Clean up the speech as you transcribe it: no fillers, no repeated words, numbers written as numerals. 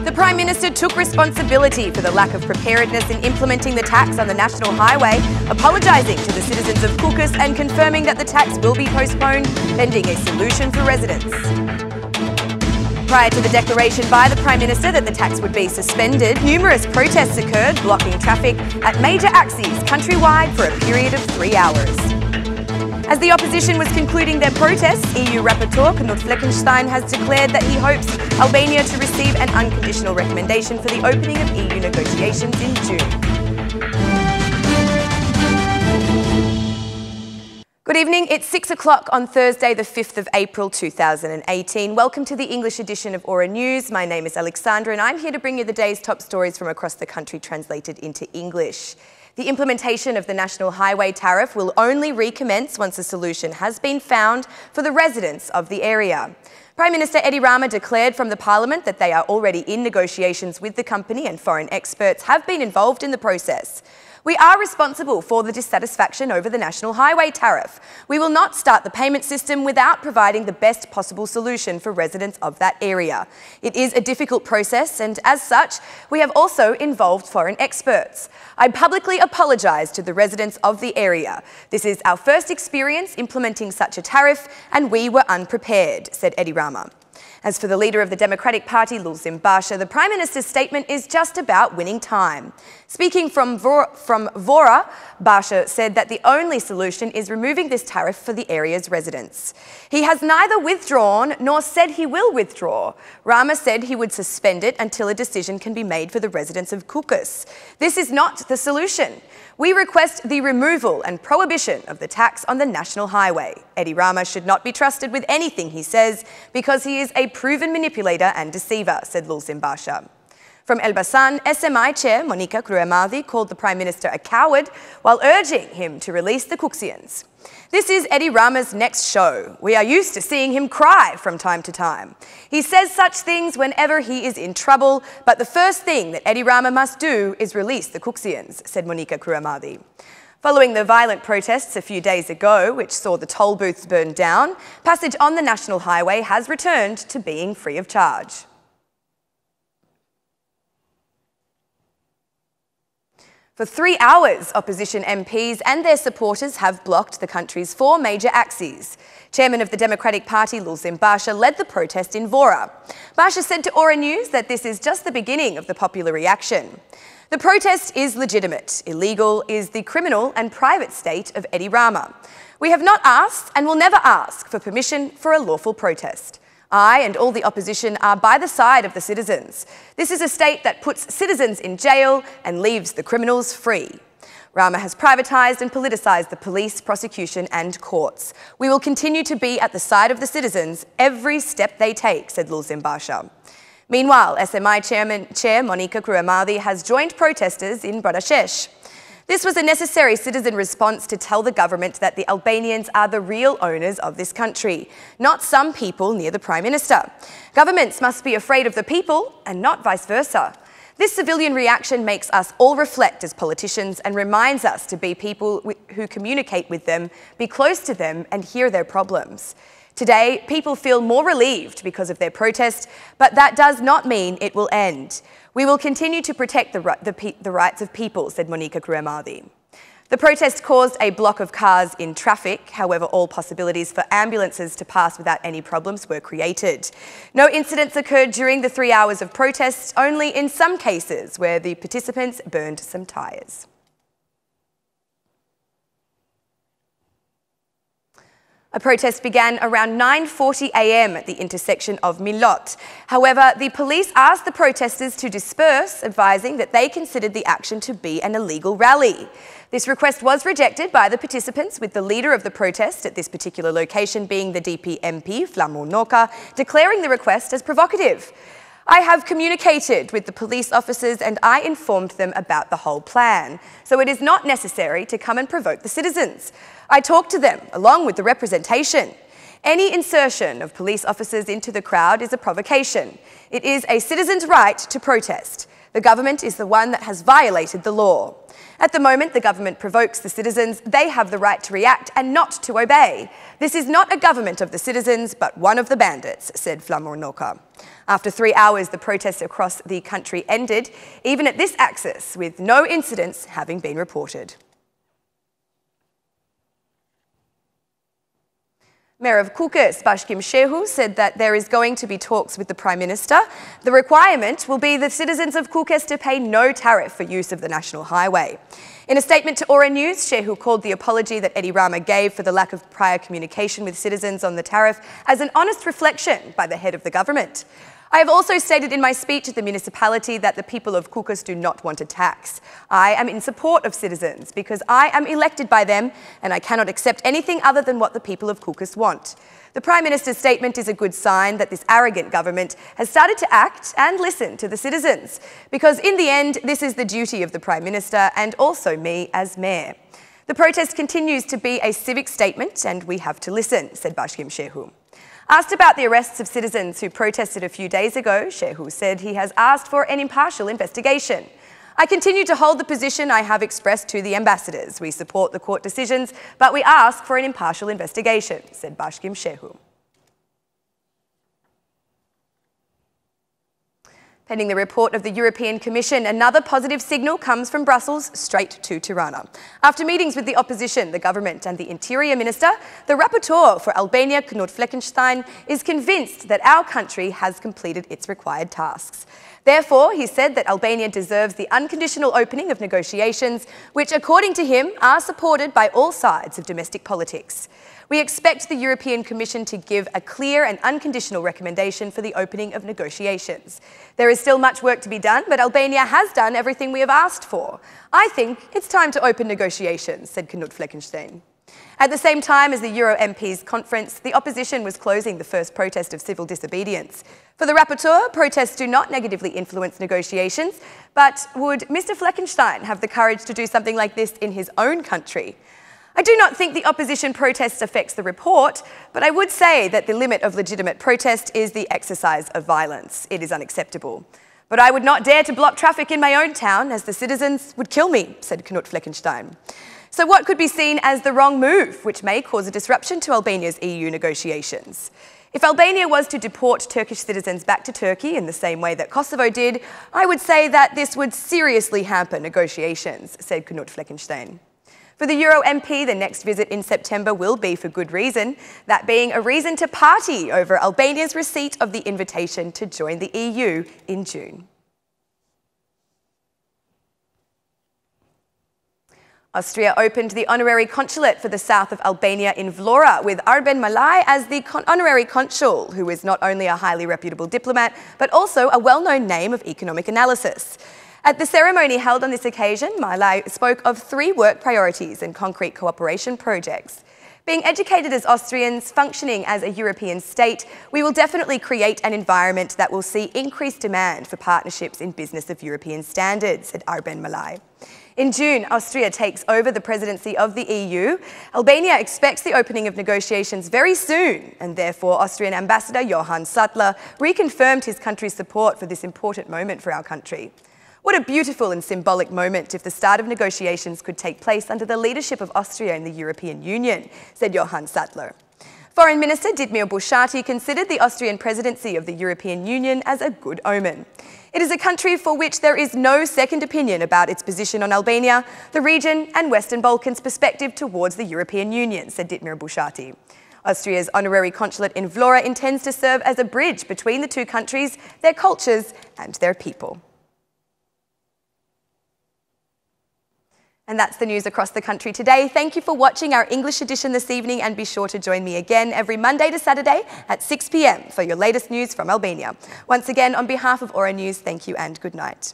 The Prime Minister took responsibility for the lack of preparedness in implementing the tax on the national highway, apologising to the citizens of Kuksians and confirming that the tax will be postponed pending a solution for residents. Prior to the declaration by the Prime Minister that the tax would be suspended, numerous protests occurred, blocking traffic at major axes countrywide for a period of 3 hours. As the opposition was concluding their protests, EU Rapporteur Fleckenstein has declared that he hopes Albania to receive an unconditional recommendation for the opening of EU negotiations in June. Good evening, it's 6 o'clock on Thursday the 5th of April 2018. Welcome to the English edition of Aura News. My name is Alexandra and I'm here to bring you the day's top stories from across the country translated into English. The implementation of the National Highway Tariff will only recommence once a solution has been found for the residents of the area. Prime Minister Rama declared from the Parliament that they are already in negotiations with the company and foreign experts have been involved in the process. We are responsible for the dissatisfaction over the National Highway Tariff. We will not start the payment system without providing the best possible solution for residents of that area. It is a difficult process and as such, we have also involved foreign experts. I publicly apologise to the residents of the area. This is our first experience implementing such a tariff and we were unprepared, said Rama. As for the leader of the Democratic Party, Lulzim Basha, the Prime Minister's statement is just about winning time. Speaking from Vora, Basha said that the only solution is removing this tariff for the area's residents. He has neither withdrawn nor said he will withdraw. Rama said he would suspend it until a decision can be made for the residents of Kuksians. This is not the solution. We request the removal and prohibition of the tax on the national highway. Rama should not be trusted with anything he says because he is a proven manipulator and deceiver, said Lulzim Basha. From Elbasan, SMI Chair Monica Kruemavi called the Prime Minister a coward while urging him to release the Kuksians. This is Rama's next show. We are used to seeing him cry from time to time. He says such things whenever he is in trouble, but the first thing that Rama must do is release the Kuksians, said Monica Kruemavi. Following the violent protests a few days ago, which saw the toll booths burned down, passage on the National Highway has returned to being free of charge. For 3 hours, opposition MPs and their supporters have blocked the country's 4 major axes. Chairman of the Democratic Party, Lulzim Basha, led the protest in Vora. Basha said to Aura News that this is just the beginning of the popular reaction. The protest is legitimate. Illegal is the criminal and private state of Rama. We have not asked and will never ask for permission for a lawful protest. I and all the opposition are by the side of the citizens. This is a state that puts citizens in jail and leaves the criminals free. Rama has privatised and politicised the police, prosecution and courts. We will continue to be at the side of the citizens every step they take, said Lulzim Basha. Meanwhile, SMI Chair Monica Kruemavi has joined protesters in Budapest. This was a necessary citizen response to tell the government that the Albanians are the real owners of this country, not some people near the Prime Minister. Governments must be afraid of the people and not vice versa. This civilian reaction makes us all reflect as politicians and reminds us to be people who communicate with them, be close to them and hear their problems. Today, people feel more relieved because of their protest, but that does not mean it will end. We will continue to protect the rights of people, said Monica Kruemavi. The protest caused a block of cars in traffic. However, all possibilities for ambulances to pass without any problems were created. No incidents occurred during the 3 hours of protests, only in some cases where the participants burned some tyres. A protest began around 9:40 a.m. at the intersection of Milot. However, the police asked the protesters to disperse, advising that they considered the action to be an illegal rally. This request was rejected by the participants, with the leader of the protest at this particular location being the DP MP, Flamur Noka, declaring the request as provocative. I have communicated with the police officers and I informed them about the whole plan, so it is not necessary to come and provoke the citizens. I talked to them, along with the representation. Any insertion of police officers into the crowd is a provocation. It is a citizen's right to protest. The government is the one that has violated the law. At the moment, the government provokes the citizens. They have the right to react and not to obey. This is not a government of the citizens, but one of the bandits, said Flamornoka. After 3 hours, the protests across the country ended, even at this axis, with no incidents having been reported. Mayor of Kukës, Bashkim Shehu, said that there is going to be talks with the Prime Minister. The requirement will be the citizens of Kukës to pay no tariff for use of the national highway. In a statement to Aura News, Shehu called the apology that Eddie Rama gave for the lack of prior communication with citizens on the tariff as an honest reflection by the head of the government. I have also stated in my speech at the municipality that the people of Kukës do not want a tax. I am in support of citizens because I am elected by them and I cannot accept anything other than what the people of Kukës want. The Prime Minister's statement is a good sign that this arrogant government has started to act and listen to the citizens, because in the end, this is the duty of the Prime Minister and also me as Mayor. The protest continues to be a civic statement and we have to listen, said Bashkim Shehu. Asked about the arrests of citizens who protested a few days ago, Shehu said he has asked for an impartial investigation. I continue to hold the position I have expressed to the ambassadors. We support the court decisions, but we ask for an impartial investigation, said Bashkim Shehu. Pending the report of the European Commission, another positive signal comes from Brussels straight to Tirana. After meetings with the opposition, the government and the Interior Minister, the rapporteur for Albania, Fleckenstein, is convinced that our country has completed its required tasks. Therefore, he said that Albania deserves the unconditional opening of negotiations, which, according to him, are supported by all sides of domestic politics. We expect the European Commission to give a clear and unconditional recommendation for the opening of negotiations. There is still much work to be done, but Albania has done everything we have asked for. I think it's time to open negotiations, said Fleckenstein. At the same time as the Euro MPs conference, the opposition was closing the first protest of civil disobedience. For the rapporteur, protests do not negatively influence negotiations, but would Mr. Fleckenstein have the courage to do something like this in his own country? I do not think the opposition protest affects the report, but I would say that the limit of legitimate protest is the exercise of violence. It is unacceptable. But I would not dare to block traffic in my own town, as the citizens would kill me, said Fleckenstein. So what could be seen as the wrong move, which may cause a disruption to Albania's EU negotiations? If Albania was to deport Turkish citizens back to Turkey in the same way that Kosovo did, I would say that this would seriously hamper negotiations, said Fleckenstein. For the Euro MP, the next visit in September will be for good reason, that being a reason to party over Albania's receipt of the invitation to join the EU in June. Austria opened the honorary consulate for the south of Albania in Vlora, with Arben Malaj as the honorary consul, who is not only a highly reputable diplomat, but also a well-known name of economic analysis. At the ceremony held on this occasion, Malaj spoke of 3 work priorities and concrete cooperation projects. Being educated as Austrians, functioning as a European state, we will definitely create an environment that will see increased demand for partnerships in business of European standards, said Arben Malaj. In June, Austria takes over the presidency of the EU. Albania expects the opening of negotiations very soon, and therefore Austrian Ambassador Johann Sattler reconfirmed his country's support for this important moment for our country. What a beautiful and symbolic moment if the start of negotiations could take place under the leadership of Austria in the European Union, said Johann Sattler. Foreign Minister Dietmar Buschati considered the Austrian presidency of the European Union as a good omen. It is a country for which there is no second opinion about its position on Albania, the region and Western Balkans' perspective towards the European Union, said Dietmar Buschati. Austria's honorary consulate in Vlora intends to serve as a bridge between the two countries, their cultures and their people. And that's the news across the country today. Thank you for watching our English edition this evening, and be sure to join me again every Monday to Saturday at 6 p.m. for your latest news from Albania. Once again, on behalf of Aura News, thank you and good night.